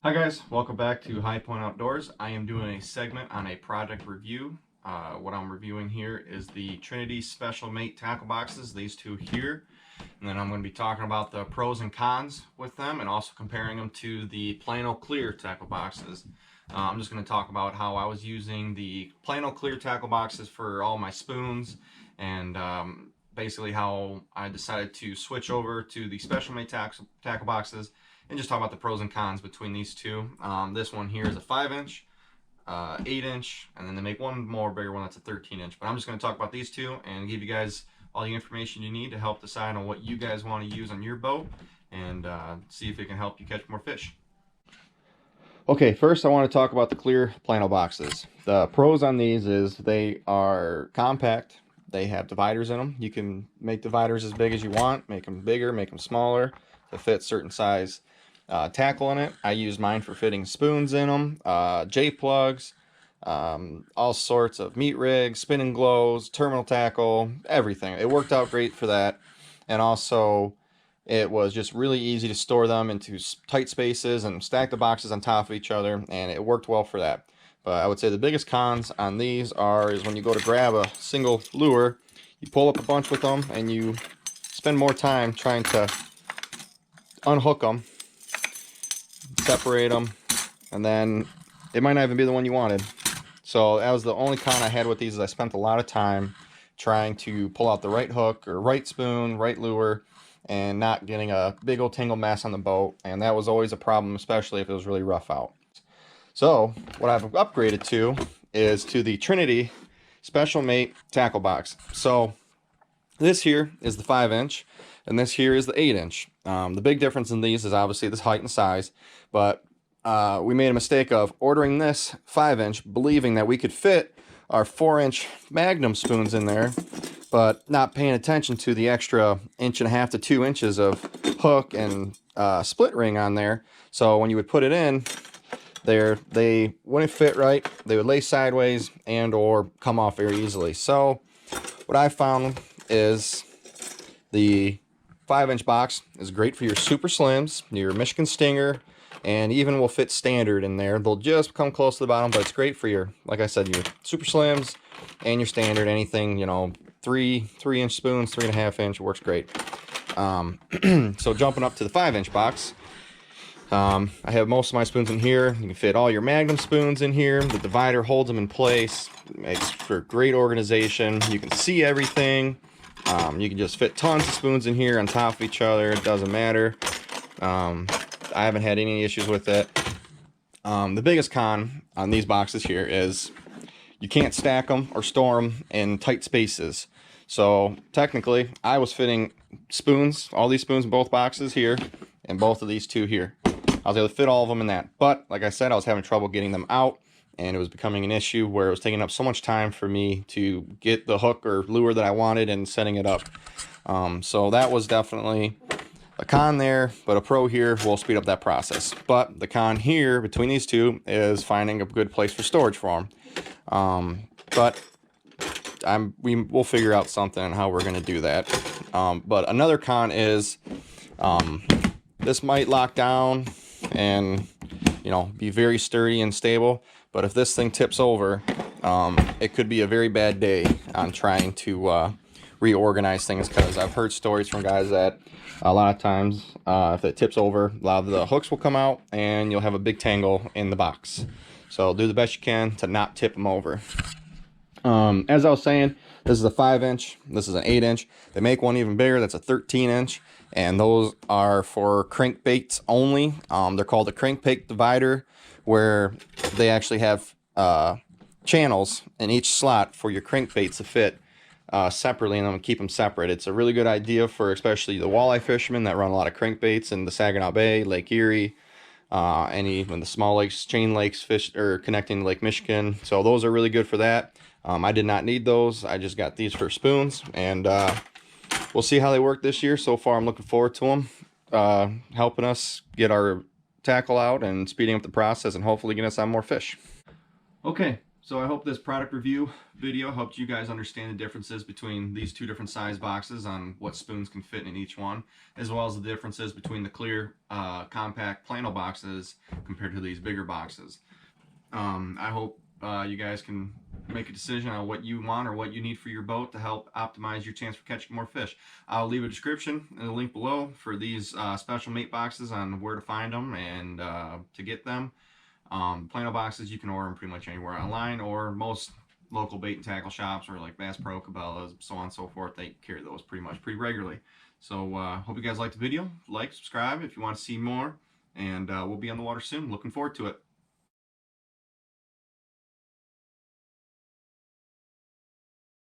Hi guys, welcome back to High Point Outdoors. I am doing a segment on a project review. What I'm reviewing here is the Trinity Special Mate tackle boxes, these two here. And then I'm going to be talking about the pros and cons with them and also comparing them to the plano clear tackle boxes. I'm just going to talk about how I was using the plano clear tackle boxes for all my spoons and basically how I decided to switch over to the Special Mate tackle boxes and just talk about the pros and cons between these two. This one here is a 5-inch, 8-inch, and then they make one more bigger one that's a 13-inch. But I'm just going to talk about these two and give you guys all the information you need to help decide on what you guys want to use on your boat and see if it can help you catch more fish. Okay, first I want to talk about the clear plano boxes. The pros on these is they are compact. They have dividers in them. You can make dividers as big as you want, make them bigger, make them smaller to fit certain size tackle in it. I used mine for fitting spoons in them, J-plugs, all sorts of meat rigs, spinning glows, terminal tackle, everything. It worked out great for that. And also it was just really easy to store them into tight spaces and stack the boxes on top of each other, and it worked well for that. But I would say the biggest cons on these is when you go to grab a single lure, you pull up a bunch with them and you spend more time trying to unhook them, separate them, and then it might not even be the one you wanted. So that was the only con I had with these. Is I spent a lot of time trying to pull out the right hook or right spoon, right lure, and not getting a big old tangle mess on the boat. And that was always a problem, especially if it was really rough out. So what I've upgraded to is to the Trinity Special Mate tackle box. So this here is the 5-inch, and this here is the 8-inch. The big difference in these is obviously this height and size, but we made a mistake of ordering this 5-inch, believing that we could fit our 4-inch Magnum spoons in there, but not paying attention to the extra 1.5 to 2 inches of hook and split ring on there. So when you would put it in there, they wouldn't fit right. They would lay sideways and or come off very easily. So what I found is the 5-inch box is great for your super slims, your Michigan Stinger, and even will fit standard in there. They'll just come close to the bottom, but it's great for your, like I said, your super slims and your standard, anything, you know, 3-inch spoons, 3.5-inch, works great. So jumping up to the 5-inch box, I have most of my spoons in here. You can fit all your Magnum spoons in here. The divider holds them in place. It makes for great organization. You can see everything. You can just fit tons of spoons in here on top of each other. It doesn't matter. I haven't had any issues with it. The biggest con on these boxes here is you can't stack them or store them in tight spaces. So technically, I was fitting spoons, all these spoons in both boxes here, and both of these two here. I was able to fit all of them in that. But like I said, I was having trouble getting them out, and it was becoming an issue where it was taking up so much time for me to get the hook or lure that I wanted and setting it up. So that was definitely a con there, but a pro here will speed up that process. But the con here between these two is finding a good place for storage for them. But we'll figure out something on how we're going to do that. But another con is this might lock down and, you know, be very sturdy and stable. But if this thing tips over, it could be a very bad day on trying to reorganize things, because I've heard stories from guys that a lot of times if it tips over, a lot of the hooks will come out and you'll have a big tangle in the box. So do the best you can to not tip them over. As I was saying, this is a 5-inch, this is an 8-inch. They make one even bigger, that's a 13-inch, and those are for crankbaits only. They're called a crankbait divider, where they actually have channels in each slot for your crankbaits to fit separately, and I'm gonna keep them separate. It's a really good idea for especially the walleye fishermen that run a lot of crankbaits in the Saginaw Bay, Lake Erie, when the small lakes, chain lakes, fish or connecting to Lake Michigan. So those are really good for that. I did not need those. I just got these for spoons, and we'll see how they work this year. So far, I'm looking forward to them helping us get our tackle out and speeding up the process and hopefully get us on more fish. Okay, So I hope this product review video helped you guys understand the differences between these two different size boxes on what spoons can fit in each one, as well as the differences between the clear compact plano boxes compared to these bigger boxes. I hope you guys can make a decision on what you want or what you need for your boat to help optimize your chance for catching more fish. I'll leave a description and a link below for these special mate boxes on where to find them and to get them. Plano boxes, you can order them pretty much anywhere online, or most local bait and tackle shops, or like Bass Pro, Cabela's, so on and so forth. They carry those pretty regularly. So hope you guys liked the video. Like, subscribe if you want to see more, and we'll be on the water soon. Looking forward to it.